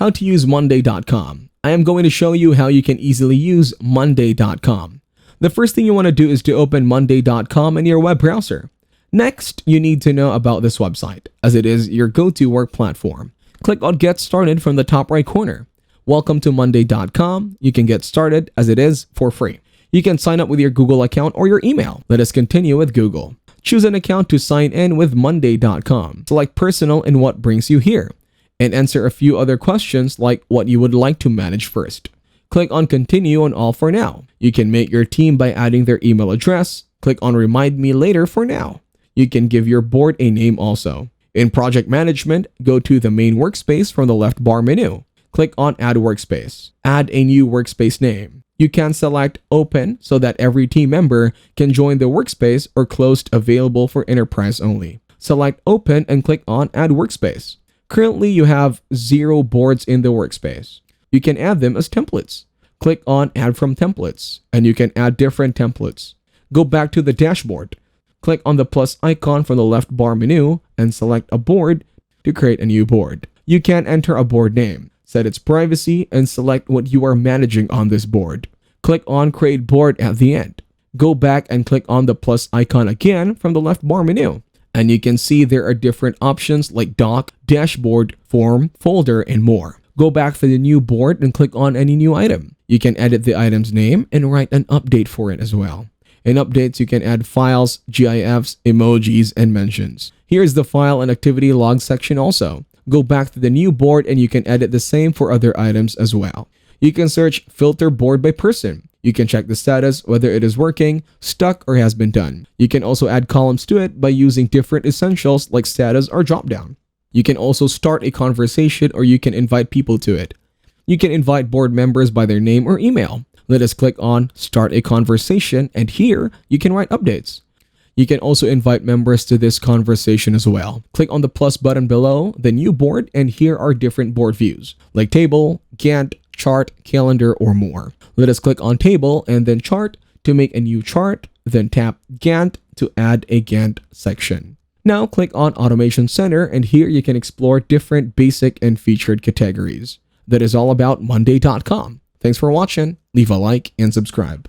How to use Monday.com. I am going to show you how you can easily use Monday.com. The first thing you want to do is to open Monday.com in your web browser. Next, you need to know about this website, as it is your go-to work platform. Click on Get Started from the top right corner. Welcome to Monday.com. You can get started as it is for free. You can sign up with your Google account or your email. Let us continue with Google. Choose an account to sign in with Monday.com. Select personal and what brings you here, and answer a few other questions like what you would like to manage first. Click on Continue on All for now. You can make your team by adding their email address. Click on Remind Me Later for now. You can give your board a name also. In Project Management, go to the main workspace from the left bar menu. Click on Add Workspace. Add a new workspace name. You can select Open so that every team member can join the workspace, or Closed available for enterprise only. Select Open and click on Add Workspace. Currently, you have 0 boards in the workspace. You can add them as templates. Click on Add from Templates, and you can add different templates. Go back to the dashboard. Click on the plus icon from the left bar menu and select a board to create a new board. You can enter a board name, set its privacy, and select what you are managing on this board. Click on Create Board at the end. Go back and click on the plus icon again from the left bar menu. And you can see there are different options like Doc, Dashboard, Form, Folder, and more. Go back for the new board and click on any new item. You can edit the item's name and write an update for it as well. In updates, you can add files, GIFs, emojis, and mentions. Here's the file and activity log section also. Go back to the new board and you can edit the same for other items as well. You can search Filter Board by Person. You can check the status, whether it is working, stuck, or has been done. You can also add columns to it by using different essentials like status or dropdown. You can also start a conversation, or you can invite people to it. You can invite board members by their name or email. Let us click on Start a Conversation, and here you can write updates. You can also invite members to this conversation as well. Click on the plus button below the new board, and here are different board views like Table, Gantt, Chart, Calendar, or more. Let us click on Table and then Chart to make a new chart, then tap Gantt to add a Gantt section. Now click on Automation Center, and here you can explore different basic and featured categories. That is all about Monday.com. Thanks for watching. Leave a like and subscribe.